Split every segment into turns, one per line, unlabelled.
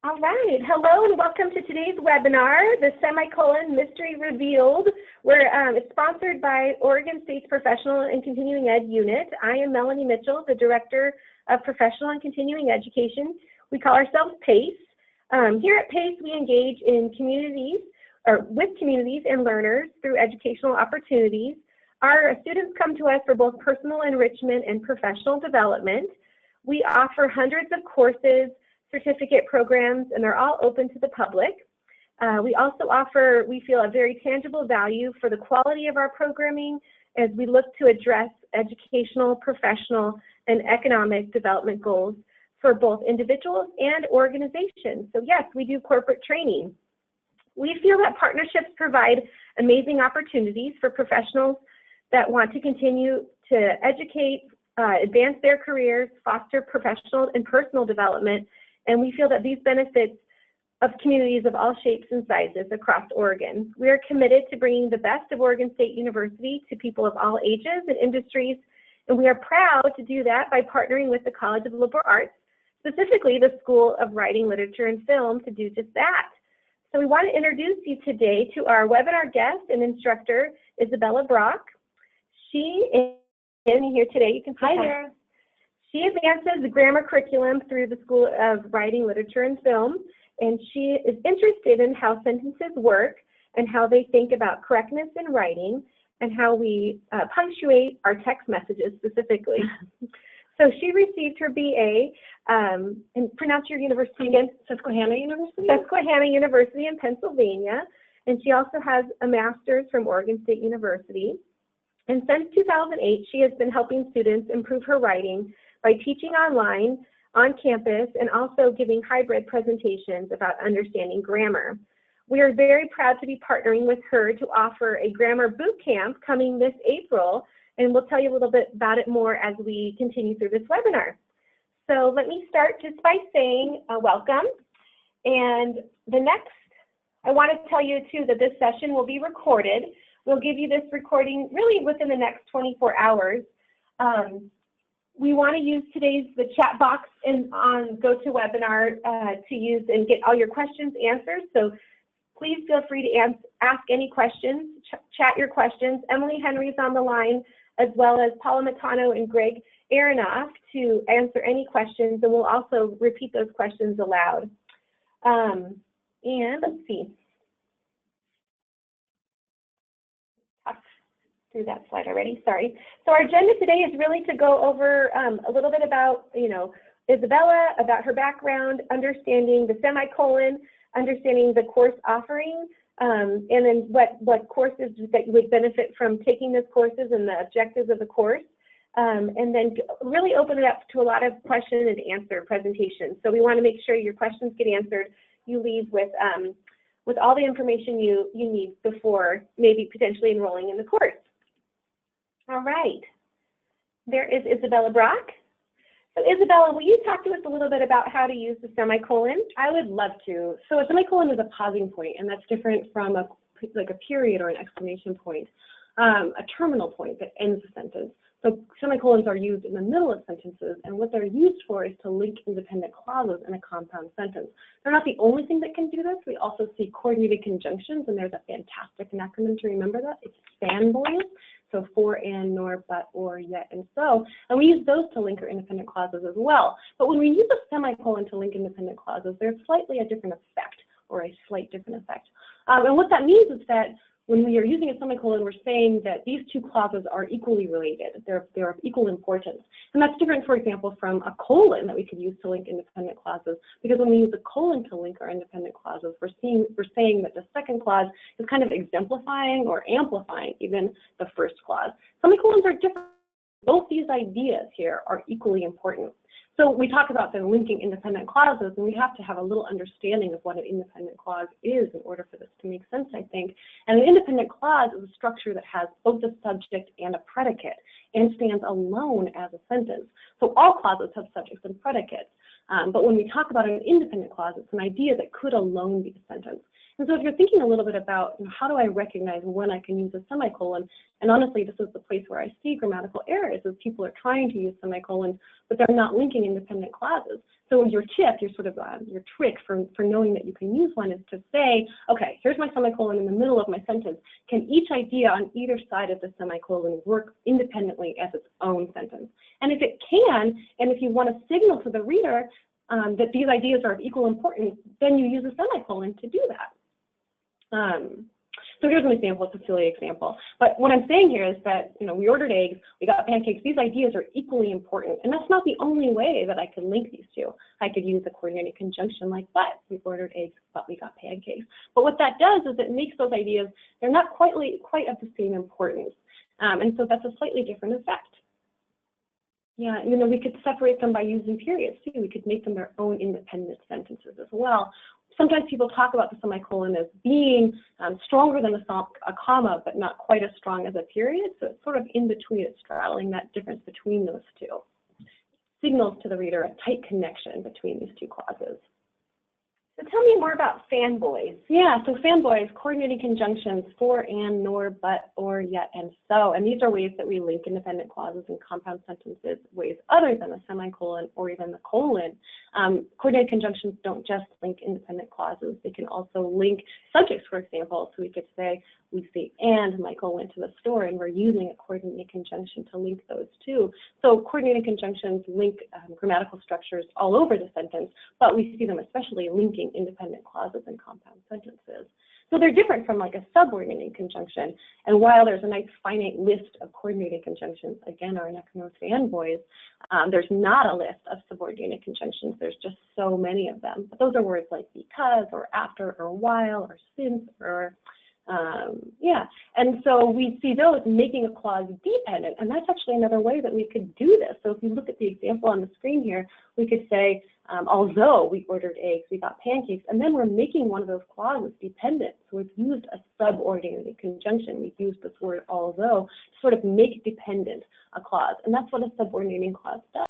All right, hello and welcome to today's webinar, the Semicolon Mystery Revealed. It's sponsored by Oregon State's Professional and Continuing Ed Unit. I am Melanie Mitchell, the Director of Professional and Continuing Education. We call ourselves PACE. Here at PACE, we engage in communities, or with communities and learners through educational opportunities. Our students come to us for both personal enrichment and professional development. We offer hundreds of courses, certificate programs, and they're all open to the public. We also offer, we feel, a very tangible value for the quality of our programming as we look to address educational, professional, and economic development goals for both individuals and organizations. So yes, we do corporate training. We feel that partnerships provide amazing opportunities for professionals that want to continue to educate, advance their careers, foster professional and personal development. And we feel that these benefits of communities of all shapes and sizes across Oregon. We are committed to bringing the best of Oregon State University to people of all ages and industries, and we are proud to do that by partnering with the College of Liberal Arts, specifically the School of Writing, Literature, and Film, to do just that. So we want to introduce you today to our webinar guest and instructor, Isabella Brock. She is in here today. You can see
Hi there.
She advances the grammar curriculum through the School of Writing, Literature, and Film, and she is interested in how sentences work and how they think about correctness in writing and how we punctuate our text messages specifically. So she received her BA, and pronounce your university again.
Susquehanna University?
Susquehanna University in Pennsylvania, and she also has a master's from Oregon State University. And since 2008, she has been helping students improve her writing by teaching online, on campus, and also giving hybrid presentations about understanding grammar. We are very proud to be partnering with her to offer a grammar boot camp coming this April, and we'll tell you a little bit about it more as we continue through this webinar. So let me start just by saying welcome. And I want to tell you too that this session will be recorded. We'll give you this recording really within the next 24 hours. We want to use the chat box on GoToWebinar to use and get all your questions answered. So please feel free to ask any questions, chat your questions. Emily Henry's on the line, as well as Paula Matano and Greg Aronoff to answer any questions, and we'll also repeat those questions aloud. And let's see. Through that slide already, sorry. So our agenda today is really to go over a little bit about, Isabella, about her background, understanding the semicolon, understanding the course offering, and then what courses that you would benefit from taking those courses and the objectives of the course, and then really open it up to a lot of question and answer presentations. So we want to make sure your questions get answered. You leave with all the information you need before maybe potentially enrolling in the course. All right, there is Isabella Brock. So Isabella, will you talk to us a little bit about how to use the semicolon?
I would love to. So a semicolon is a pausing point, and that's different from a period or an exclamation point, a terminal point that ends a sentence. So semicolons are used in the middle of sentences, and what they're used for is to link independent clauses in a compound sentence. They're not the only thing that can do this. We also see coordinated conjunctions, and there's a fantastic acronym to remember that. It's SANBOYS. So for, and, nor, but, or, yet, and so. And we use those to link our independent clauses as well. But when we use a semicolon to link independent clauses, there's slightly a different effect, or a slight different effect. And what that means is that when we are using a semicolon, we're saying that these two clauses are equally related. They're of equal importance. And that's different, for example, from a colon that we could use to link independent clauses, because when we use a colon to link our independent clauses, we're saying that the second clause is kind of exemplifying or amplifying even the first clause. Semicolons are different. Both these ideas here are equally important. So we talk about the linking independent clauses, and we have to have a little understanding of what an independent clause is in order for this to make sense, I think. And an independent clause is a structure that has both a subject and a predicate and stands alone as a sentence. So all clauses have subjects and predicates. But when we talk about an independent clause, it's an idea that could alone be a sentence. And so if you're thinking a little bit about, how do I recognize when I can use a semicolon, and honestly, this is the place where I see grammatical errors, is people are trying to use semicolons, but they're not linking independent clauses. So your tip, your sort of your trick for knowing that you can use one is to say, okay, here's my semicolon in the middle of my sentence. Can each idea on either side of the semicolon work independently as its own sentence? And if it can, and if you want to signal to the reader that these ideas are of equal importance, then you use a semicolon to do that. So here's an example. It's a silly example. But what I'm saying here is that, we ordered eggs, we got pancakes. These ideas are equally important. And that's not the only way that I could link these two. I could use a coordinating conjunction like but. We ordered eggs, but we got pancakes. But what that does is it makes those ideas, they're not quite of the same importance. And so that's a slightly different effect. Yeah, we could separate them by using periods too. We could make them their own independent sentences as well. Sometimes people talk about the semicolon as being stronger than a comma, but not quite as strong as a period. So it's sort of in between. It's straddling that difference between those two. Signals to the reader a tight connection between these two clauses.
So tell me more about fanboys.
Yeah, so fanboys, coordinating conjunctions, for, and, nor, but, or, yet, and so. And these are ways that we link independent clauses and compound sentences, ways other than the semicolon or even the colon. Coordinating conjunctions don't just link independent clauses. They can also link subjects, for example. So we could say, we see, and Michael went to the store, and we're using a coordinating conjunction to link those two. So coordinating conjunctions link grammatical structures all over the sentence, but we see them especially linking independent clauses and compound sentences. So they're different from like a subordinating conjunction. And while there's a nice finite list of coordinating conjunctions, again, our neck nose fanboys, there's not a list of subordinated conjunctions. There's just so many of them. But those are words like because, or after, or while, or since, or and so we see those making a clause dependent, and that's actually another way that we could do this. So if you look at the example on the screen here, we could say, although we ordered eggs, we got pancakes, and then we're making one of those clauses dependent. So we've used a subordinated conjunction. We've used this word although to sort of make dependent a clause, and that's what a subordinating clause does.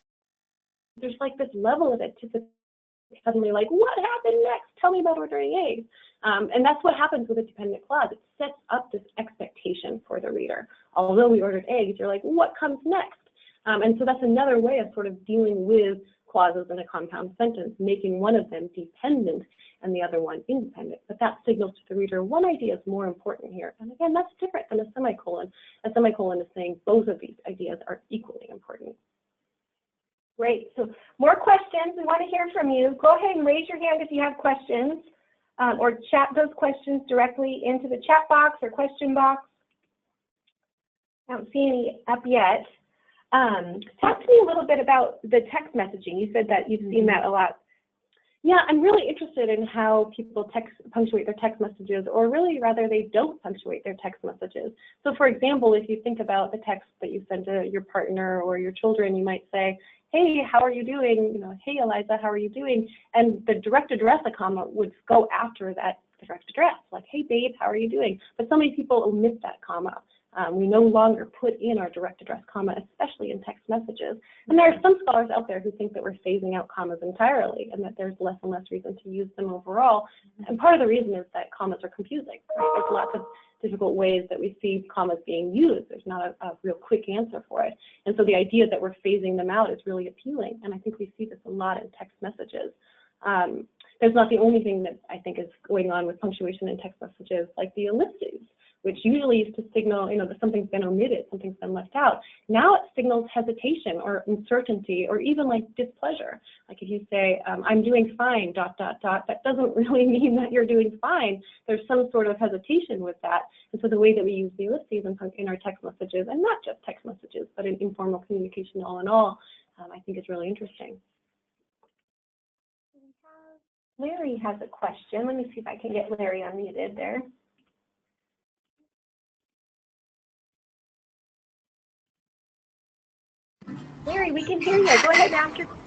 There's like this level of anticipation. Suddenly like, what happened next? Tell me about ordering eggs. And that's what happens with a dependent clause. It sets up this expectation for the reader. Although we ordered eggs, you're like, what comes next? And so that's another way of sort of dealing with clauses in a compound sentence, making one of them dependent and the other one independent. But that signals to the reader one idea is more important here. And again, that's different than a semicolon. A semicolon is saying both of these ideas are equally important.
Great. So more questions. We want to hear from you. Go ahead and raise your hand if you have questions, or chat those questions directly into the chat box or question box. I don't see any up yet. Talk to me a little bit about the text messaging. You said that you've seen that a lot.
Yeah, I'm really interested in how people punctuate their text messages, or really rather they don't punctuate their text messages. So for example, if you think about the text that you send to your partner or your children, you might say, hey, how are you doing? Hey, Eliza, how are you doing? And the direct address, a comma, would go after that direct address, like, hey, babe, how are you doing? But so many people omit that comma. We no longer put in our direct address comma, especially in text messages. And there are some scholars out there who think that we're phasing out commas entirely and that there's less and less reason to use them overall. And part of the reason is that commas are confusing. Right? There's lots of difficult ways that we see commas being used. There's not a real quick answer for it. And so the idea that we're phasing them out is really appealing. And I think we see this a lot in text messages. There's not the only thing that I think is going on with punctuation in text messages, like the ellipses, which usually used to signal, that something's been omitted, something's been left out. Now it signals hesitation or uncertainty or even like displeasure. Like if you say, I'm doing fine, ... that doesn't really mean that you're doing fine. There's some sort of hesitation with that. And so the way that we use the ellipses in our text messages, and not just text messages, but in informal communication all in all, I think is really interesting.
Larry has a question. Let me see if I can get Larry unmuted there. Larry, we can hear you. Go ahead and ask your question.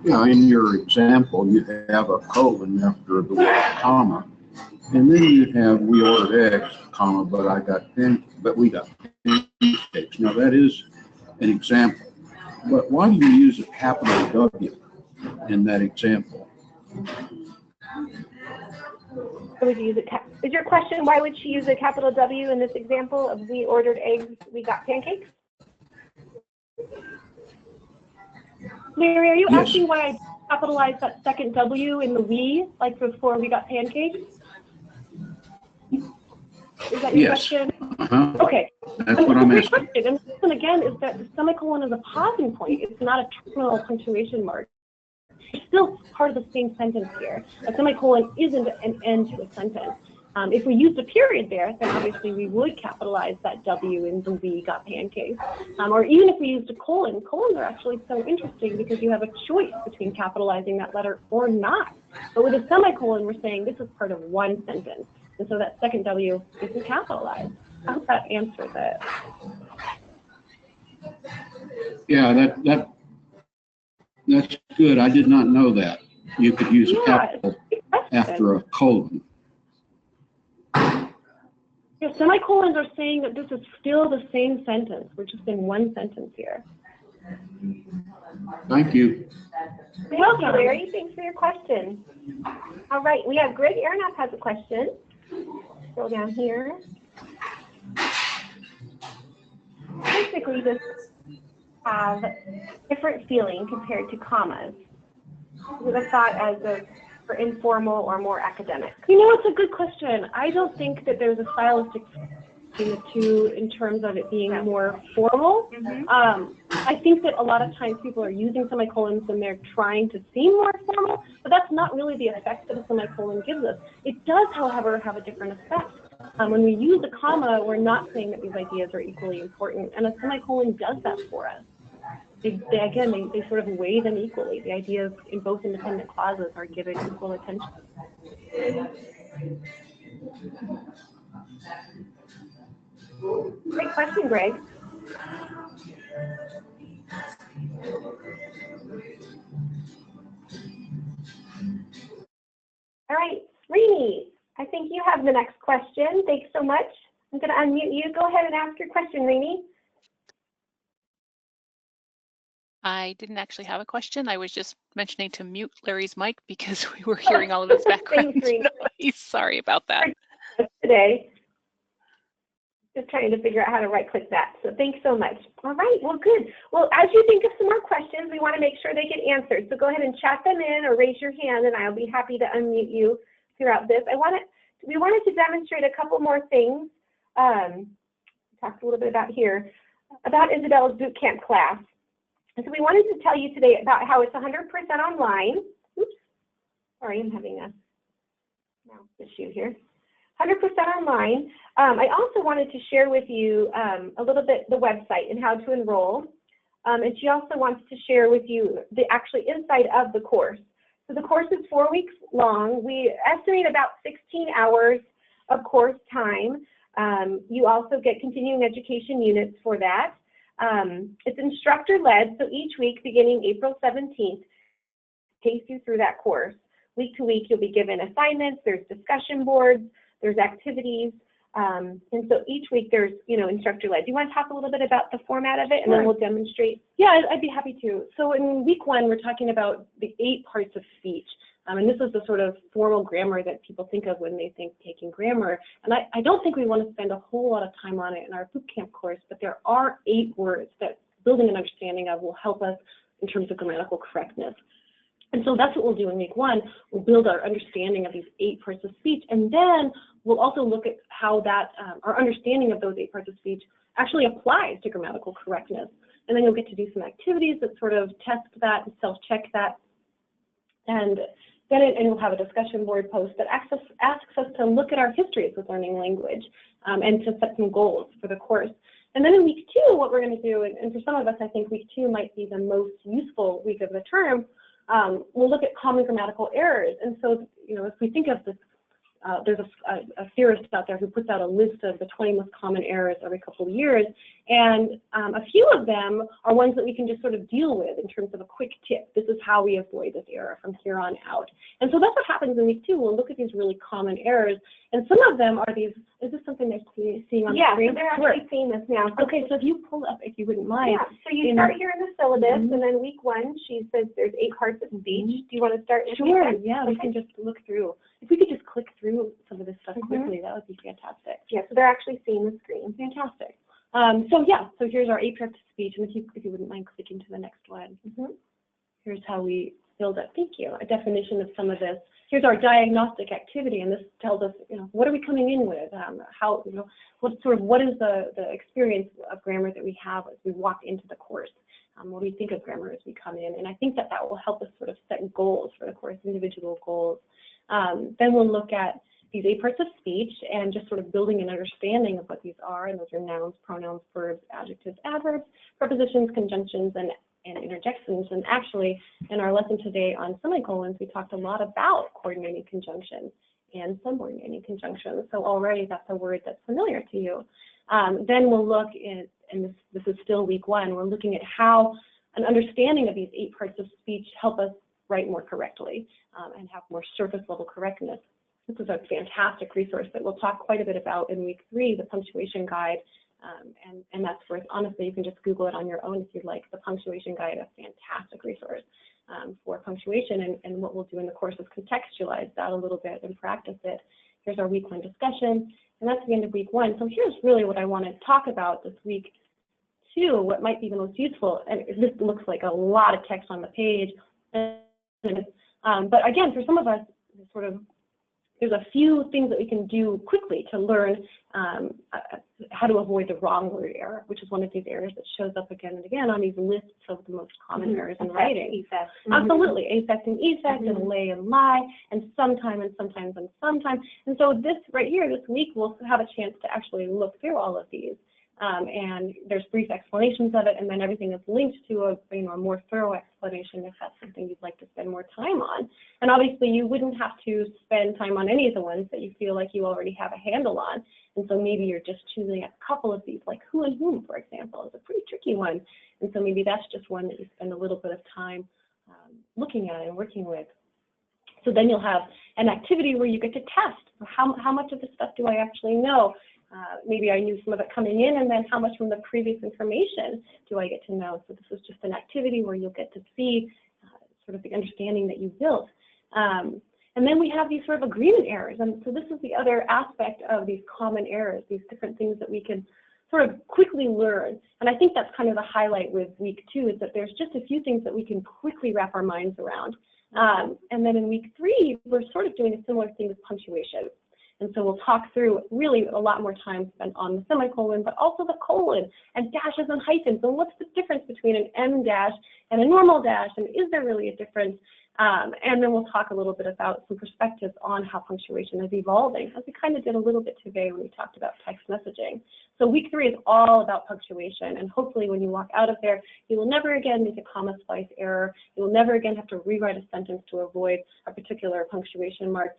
Yeah, in your example, you have a colon after the word comma, and then you have we ordered eggs, comma, but we got pancakes. Now that is an example, but why do you use a capital W in that example?
would you use a is your question, why would she use a capital W in this example of we ordered eggs, we got pancakes?
Mary, are you
Yes.
asking why I capitalized that second W in the we, like before we got pancakes? Is that your
Yes.
question?
Uh-huh.
Okay.
That's what I'm asking.
And the reason again is that the semicolon is a pausing point. It's not a terminal punctuation mark. It's still part of the same sentence here. A semicolon isn't an end to a sentence. If we used a period there, then obviously we would capitalize that W in the we got pancakes. Or even if we used a colon, colons are actually so interesting because you have a choice between capitalizing that letter or not. But with a semicolon, we're saying this is part of one sentence. And so that second W isn't capitalized. I hope that answers it.
Yeah, that's good. I did not know that. You could use a capital after a colon.
Yeah, semicolons are saying that this is still the same sentence. We're just in one sentence here.
Thank you.
You're welcome, Larry. Thanks for your question. All right, we have Greg Aronoff has a question. Scroll down here. Basically, this have different feeling compared to commas. With a thought as a for informal or more academic.
You know, it's a good question. I don't think that there's a stylistic between the two in terms of it being more formal. I think that a lot of times people are using semicolons when they're trying to seem more formal, but that's not really the effect that a semicolon gives us. It does, however, have a different effect. When we use a comma, we're not saying that these ideas are equally important, and a semicolon does that for us. They sort of weigh them equally. The ideas in both independent clauses are given equal attention.
Great question, Greg. All right, Rini, I think you have the next question. Thanks so much. I'm going to unmute you. Go ahead and ask your question, Rini.
I didn't actually have a question. I was just mentioning to mute Larry's mic because we were hearing all of his background noise. Sorry about that.
Today, just trying to figure out how to right-click that. So thanks so much. All right, well, good. Well, as you think of some more questions, we want to make sure they get answered. So go ahead and chat them in or raise your hand, and I'll be happy to unmute you throughout this. We wanted to demonstrate a couple more things. Talked a little bit about here, about Isabellas Bootcamp class. And so we wanted to tell you today about how it's 100% online. Oops, sorry, I'm having a mouse issue here. 100% online. I also wanted to share with you a little bit the website and how to enroll. And she also wants to share with you the actually inside of the course. So the course is 4 weeks long. We estimate about 16 hours of course time. You also get continuing education units for that. It's instructor-led, so each week beginning April 17th, takes you through that course. Week to week, you'll be given assignments, there's discussion boards, there's activities, and so each week there's, instructor-led. Do you want to talk a little bit about the format of it, and then we'll demonstrate?
Yeah, I'd be happy to. So in week 1, we're talking about the 8 parts of speech. And this is the sort of formal grammar that people think of when they think taking grammar. And I don't think we want to spend a whole lot of time on it in our bootcamp course, but there are 8 words that building an understanding of will help us in terms of grammatical correctness. And so that's what we'll do in week 1. We'll build our understanding of these 8 parts of speech, and then we'll also look at how that our understanding of those 8 parts of speech actually applies to grammatical correctness. And then you'll get to do some activities that sort of test that and self-check that. And you'll have a discussion board post that asks us to look at our histories with learning language and to set some goals for the course. And then in week 2, what we're going to do, and for some of us, I think week 2 might be the most useful week of the term, we'll look at common grammatical errors. And so, if we think of this, there's a theorist out there who puts out a list of the 20 most common errors every couple of years, And a few of them are ones that we can just sort of deal with in terms of a quick tip. This is how we avoid this error from here on out. And so that's what happens in week 2. We'll look at these really common errors. And some of them are these, is this something they're seeing on the screen?
Yeah, so they're actually seeing this now.
Okay, so if you pull up, if you wouldn't mind.
Yeah, so you start here in the syllabus, and then week 1, she says there's 8 parts of speech. Do you want to start with week 1?
Yeah, we can just look through. If we could just click through some of this stuff quickly, that would be fantastic.
Yeah, so they're actually seeing the screen.
Fantastic. So here's our 8 parts of speech, and if you wouldn't mind clicking to the next one. Here's how we build up, thank you, a definition of some of this. Here's our diagnostic activity, and this tells us, what are we coming in with? How, what is the experience of grammar that we have as we walk into the course? What do we think of grammar as we come in? And I think that will help us sort of set goals for the course, individual goals. Then we'll look at these 8 parts of speech and just sort of building an understanding of what these are, and those are nouns, pronouns, verbs, adjectives, adverbs, prepositions, conjunctions, and interjections. And actually, in our lesson today on semicolons, we talked a lot about coordinating conjunctions and subordinating conjunctions. So already that's a word that's familiar to you. Then we'll look at, and this is still week 1, we're looking at how an understanding of these 8 parts of speech help us write more correctly and have more surface level correctness. This is a fantastic resource that we'll talk quite a bit about in week 3, the punctuation guide. And that's worth, honestly, you can just Google it on your own if you'd like. The punctuation guide, a fantastic resource for punctuation. And what we'll do in the course is contextualize that a little bit and practice it. Here's our week 1 discussion, and that's the end of week 1. So here's really what I want to talk about this week 2, what might be the most useful. And this looks like a lot of text on the page. But again, for some of us, there's a few things that we can do quickly to learn how to avoid the wrong word error, which is one of these errors that shows up again and again on these lists of the most common errors in writing. Absolutely, affect and effect, and lay and lie, and sometime and sometimes and sometime. And so this right here, this week, we'll have a chance to actually look through all of these. And there's brief explanations of it, and then everything is linked to a more thorough explanation if that's something you'd like to spend more time on. And obviously, you wouldn't have to spend time on any of the ones that you feel like you already have a handle on. And so maybe you're just choosing a couple of these, like who and whom, for example, is a pretty tricky one. And so maybe that's just one that you spend a little bit of time looking at and working with. So then you'll have an activity where you get to test how much of this stuff do I actually know. Maybe I knew some of it coming in, and then how much from the previous information do I get to know? So this is just an activity where you'll get to see sort of the understanding that you built. And then we have these sort of agreement errors. And so this is the other aspect of these common errors, these different things that we can sort of quickly learn. And I think that's kind of the highlight with week 2, is that there's just a few things that we can quickly wrap our minds around. And then in week 3, we're sort of doing a similar thing with punctuation. And so we'll talk through really a lot more time spent on the semicolon, but also the colon and dashes and hyphens. And what's the difference between an M dash and a normal dash? And is there really a difference? And then we'll talk a little bit about some perspectives on how punctuation is evolving, as we kind of did a little bit today when we talked about text messaging. So week 3 is all about punctuation, and hopefully when you walk out of there, you will never again make a comma splice error. You will never again have to rewrite a sentence to avoid a particular punctuation mark.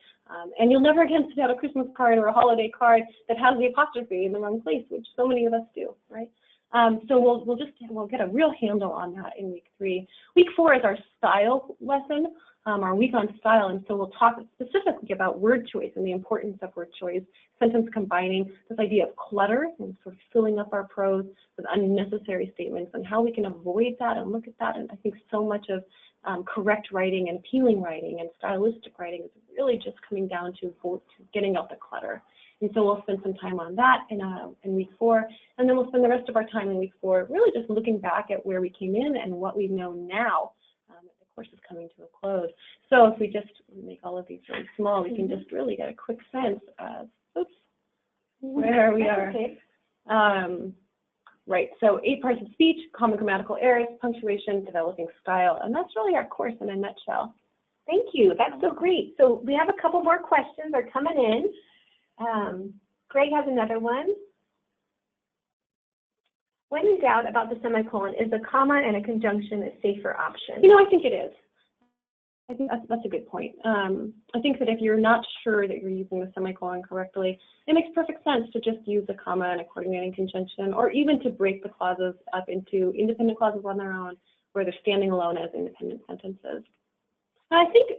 And you'll never again send out a Christmas card or a holiday card that has the apostrophe in the wrong place, which so many of us do, right? So we'll get a real handle on that in week 3. Week 4 is our style lesson, our week on style, and so we'll talk specifically about word choice and the importance of word choice, sentence combining, this idea of clutter and sort of filling up our prose with unnecessary statements, and how we can avoid that and look at that. And I think so much of correct writing and appealing writing and stylistic writing is really just coming down to getting out the clutter. And so we'll spend some time on that in week 4, and then we'll spend the rest of our time in week 4 really just looking back at where we came in and what we know now. The course is coming to a close. So if we just make all of these really small, we can just really get a quick sense of, where we are. Right, so 8 parts of speech, common grammatical errors, punctuation, developing style, and that's really our course in a nutshell.
Thank you, that's so great. So we have a couple more questions that are coming in. Greg has another one. When in doubt about the semicolon, is a comma and a conjunction a safer option?
I think it is. I think that's a good point. I think that if you're not sure that you're using the semicolon correctly, it makes perfect sense to just use a comma and a coordinating conjunction, or even to break the clauses up into independent clauses on their own, where they're standing alone as independent sentences. And I think,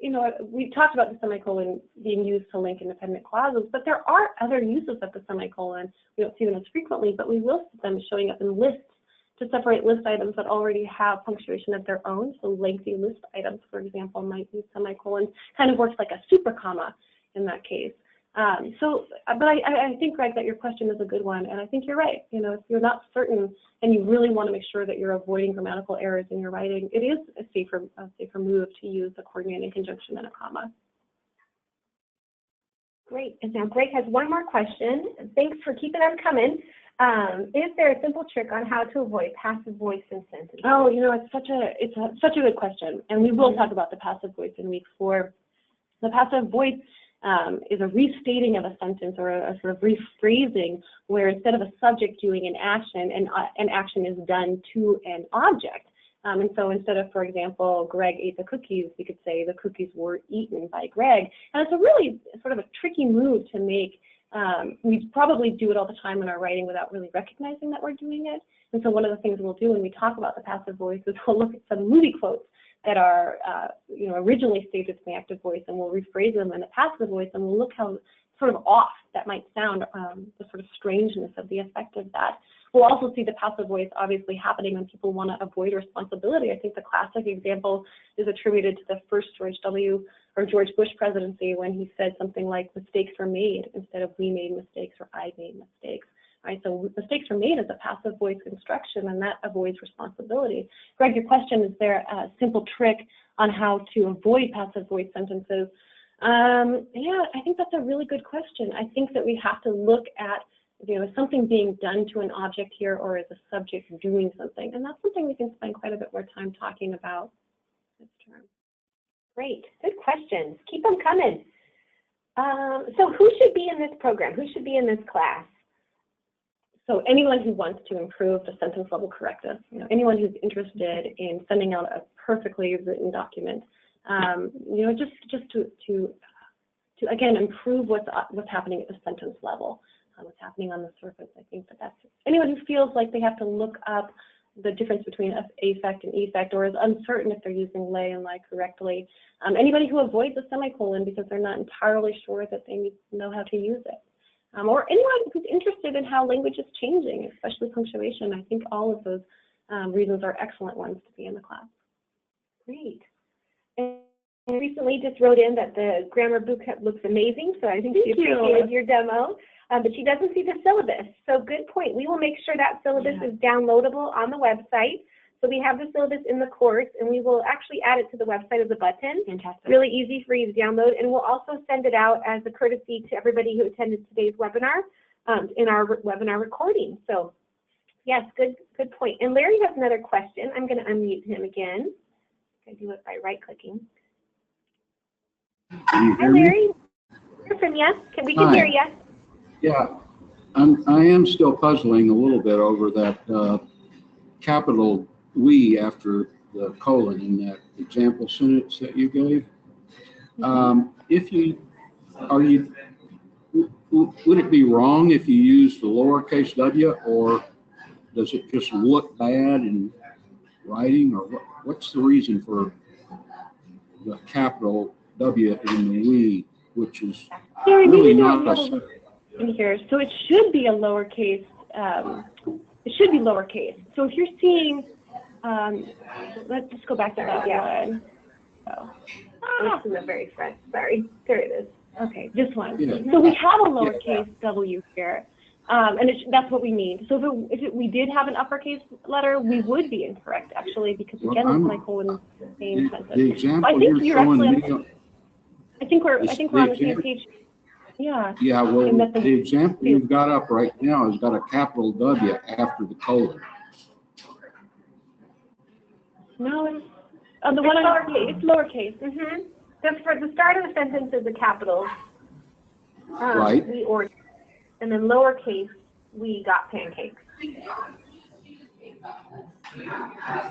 we talked about the semicolon being used to link independent clauses, but there are other uses of the semicolon. We don't see them as frequently, but we will see them showing up in lists to separate list items that already have punctuation of their own. So lengthy list items, for example, might use semicolons. Kind of works like a super comma in that case. But I think, Greg, that your question is a good one, and I think you're right. If you're not certain and you really want to make sure that you're avoiding grammatical errors in your writing, it is a safer move to use the coordinating conjunction and a comma.
Great. And now Greg has one more question. Thanks for keeping them coming. Is there a simple trick on how to avoid passive voice in sentences?
Oh, it's such a good question, and we will talk about the passive voice in week 4. The passive voice is a restating of a sentence, or a sort of rephrasing, where instead of a subject doing an action, an action is done to an object. And so instead of, for example, Greg ate the cookies, we could say the cookies were eaten by Greg. And it's a really sort of a tricky move to make. We probably do it all the time in our writing without really recognizing that we're doing it. And so one of the things we'll do when we talk about the passive voice is we'll look at some movie quotes that are, originally stated in the active voice, and we'll rephrase them in the passive voice, and we'll look how sort of off that might sound, the sort of strangeness of the effect of that. We'll also see the passive voice obviously happening when people want to avoid responsibility. I think the classic example is attributed to the first George Bush presidency, when he said something like mistakes were made instead of we made mistakes or I made mistakes. Right, so mistakes are made as a passive voice construction, and that avoids responsibility. Greg, your question, is there a simple trick on how to avoid passive voice sentences? Yeah, I think that's a really good question. I think that we have to look at, is something being done to an object here, or is a subject doing something? And that's something we can spend quite a bit more time talking about this term.
Great, good questions. Keep them coming. So who should be in this program? Who should be in this class?
So anyone who wants to improve the sentence level correctness, anyone who's interested in sending out a perfectly written document, just to again improve what's happening at the sentence level, what's happening on the surface. I think that's anyone who feels like they have to look up the difference between affect and effect, or is uncertain if they're using lay and lie correctly. Anybody who avoids a semicolon because they're not entirely sure that they know how to use it. Or anyone who's interested in how language is changing, especially punctuation. I think all of those reasons are excellent ones to be in the class.
Great. And recently just wrote in that the grammar bootcamp looks amazing, so I think she appreciated your demo, but she doesn't see the syllabus. So good point. We will make sure that syllabus is downloadable on the website. So we have the syllabus in the course, and we will actually add it to the website as a button. Fantastic. Really easy for you to download, and we'll also send it out as a courtesy to everybody who attended today's webinar in our webinar recording. So yes, good point. And Larry has another question. I'm going to unmute him again. I do it by right-clicking. Hi, Larry. Hear from you. We can hear you.
Yeah, I am still puzzling a little bit over that capital we after the colon in that example sentence that you gave. Would it be wrong if you use the lowercase w, or does it just look bad in writing, or what's the reason for the capital W in the we, which is really not a
in here? So it should be a lowercase. It should be lowercase. So if you're seeing, let's just go back to that one.
It's in the very front. Sorry, there it is.
Okay, this one. Yeah. So we have a lowercase w here, and that's what we need. So if we did have an uppercase letter, we would be incorrect, actually, because again, the semicolon is the same sentence.
The example you're showing me.
I think we're on the same page. Yeah.
Yeah. Well, the example you've got up right now has got a capital W after the colon.
No, it's the one on lowercase. It's lowercase.
Just for the start of the sentence is a capital.
Right.
We ordered, and then lowercase, we got pancakes.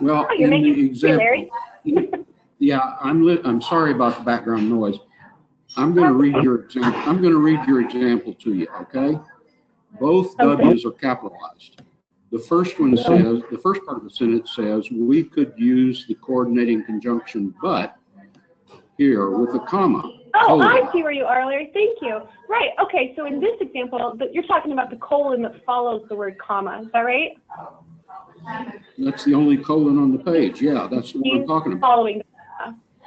Well, in the example, Yeah, I'm sorry about the background noise. I'm going to read your example. I'm going to read your example to you, okay? Both W's are capitalized. The first one says, the first part of the sentence says, we could use the coordinating conjunction but here with a comma.
Oh, I see where you are, Larry. Thank you. Right. Okay. So in this example, you're talking about the colon that follows the word comma. Is that right?
That's the only colon on the page. Yeah, that's what I'm talking about.
Following the comma.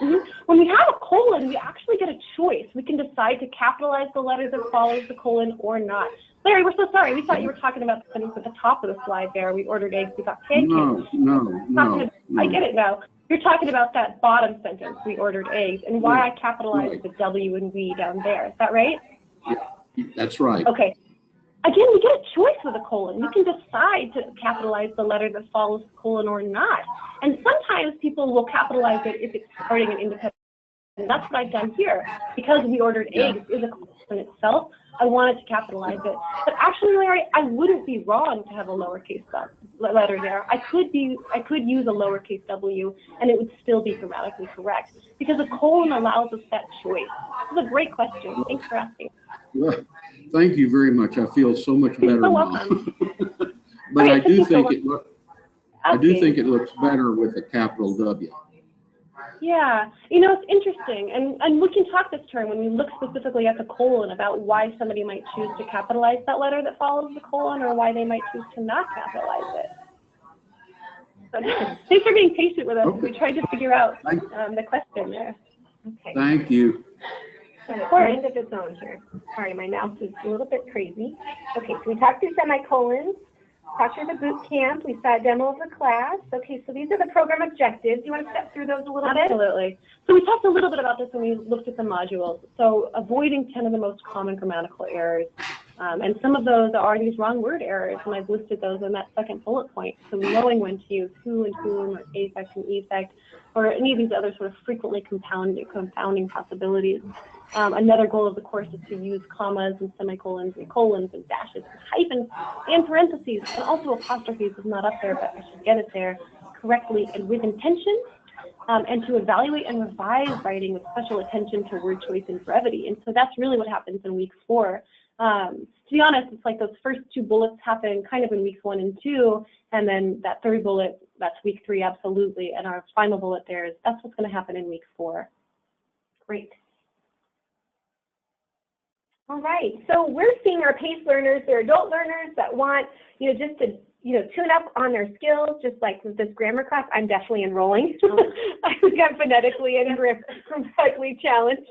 Mm-hmm. When we have a colon, we actually get a choice. We can decide to capitalize the letter that follows the colon or not. Larry, we're so sorry. We thought you were talking about the sentence at the top of the slide there. We ordered eggs, we got pancakes.
No.
I get it now. You're talking about that bottom sentence, we ordered eggs, and why I capitalized the W and we down there. Is that right?
Yeah, that's right.
Okay. Again, we get a choice with a colon. We can decide to capitalize the letter that follows the colon or not. And sometimes people will capitalize it if it's starting an independent. And that's what I've done here. Because we ordered eggs is a colon in itself, I wanted to capitalize it. But actually, Larry, I wouldn't be wrong to have a lowercase letter there. I could use a lowercase w, and it would still be grammatically correct. Because a colon allows us that choice. This is a great question. Thanks for asking.
Well, thank you very much. I feel so much better now. But
right,
I do think it looks better with a capital W.
Yeah, you know, it's interesting, and we can talk this term when we look specifically at the colon about why somebody might choose to capitalize that letter that follows the colon or why they might choose to not capitalize it. So thanks for being patient with us. Okay. We tried to figure out the question there.
Okay.
Thank you.
Of course. Of its own here. Sorry, my mouse is a little bit crazy. Okay, so we talked through semicolons. Talked through the boot camp. We saw a demo of the class. Okay, so these are the program objectives. Do you want to step through those a little bit?
Absolutely. So we talked a little bit about this when we looked at the modules. So avoiding 10 of the most common grammatical errors. And some of those are these wrong word errors, and I've listed those in that second bullet point. So knowing when to use who and whom, or affect and effect, or any of these other sort of frequently confounding possibilities. Another goal of the course is to use commas and semicolons and colons and dashes and hyphens and parentheses, and also apostrophes is not up there, but I should get it there correctly and with intention, and to evaluate and revise writing with special attention to word choice and brevity. And so that's really what happens in week 4. To be honest, it's like those first 2 bullets happen kind of in weeks 1 and 2, and then that third bullet, that's week 3, absolutely, and our final bullet there is that's what's going to happen in week 4.
Great. All right, so we're seeing our PACE learners, they're adult learners that want, just to, tune up on their skills, just like with this grammar class. I'm definitely enrolling. I got phonetically and grammatically challenged.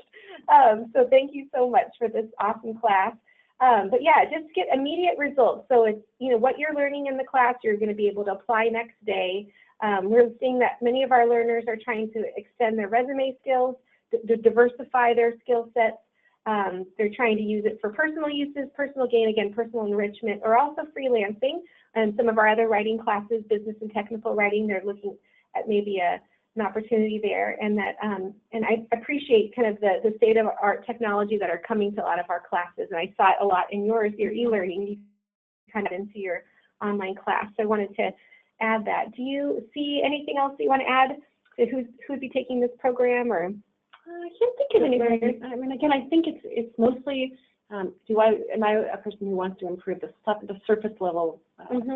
So thank you so much for this awesome class. But yeah, just get immediate results. So it's, what you're learning in the class, you're going to be able to apply next day. We're seeing that many of our learners are trying to extend their resume skills, to diversify their skill sets. They're trying to use it for personal uses, personal gain, again, personal enrichment, or also freelancing. And some of our other writing classes, business and technical writing, they're looking at maybe an opportunity there. And that, and I appreciate kind of the state of art technology that are coming to a lot of our classes. And I saw it a lot in yours, your e-learning, you kind of into your online class. So I wanted to add that. Do you see anything else that you want to add? Who'd be taking this program, or?
I can't think of anything. I mean, again, I think it's mostly, am I a person who wants to improve the surface level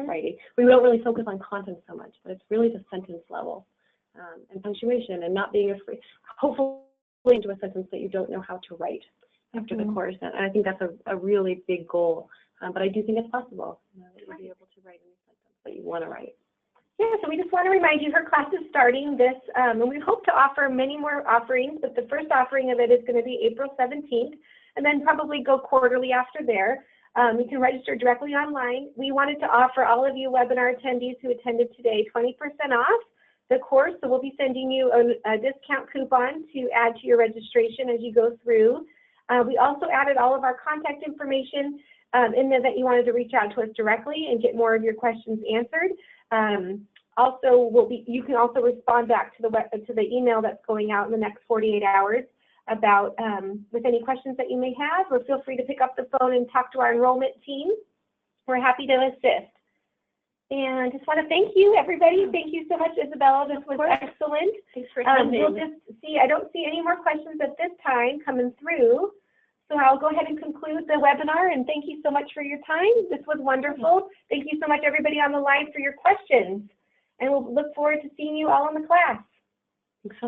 writing? We don't really focus on content so much, but it's really the sentence level and punctuation, and not being afraid, hopefully into a sentence that you don't know how to write after the course. And I think that's a really big goal. But I do think it's possible that you'll be able to write any sentence that you want to write.
Yeah, so we just want to remind you her class is starting this, and we hope to offer many more offerings, but the first offering of it is going to be April 17th, and then probably go quarterly after there. You can register directly online. We wanted to offer all of you webinar attendees who attended today 20% off the course, so we'll be sending you a discount coupon to add to your registration as you go through. We also added all of our contact information in there that you wanted to reach out to us directly and get more of your questions answered. You can also respond back to the email that's going out in the next 48 hours about with any questions that you may have, or feel free to pick up the phone and talk to our enrollment team. We're happy to assist. And just want to thank you, everybody. Thank you so much, Isabella. This was excellent.
Thanks for
We'll just see, I don't see any more questions at this time coming through. So I'll go ahead and conclude the webinar, and thank you so much for your time. This was wonderful. Thank you so much, everybody on the line, for your questions. And we'll look forward to seeing you all in the class.
Thanks so much.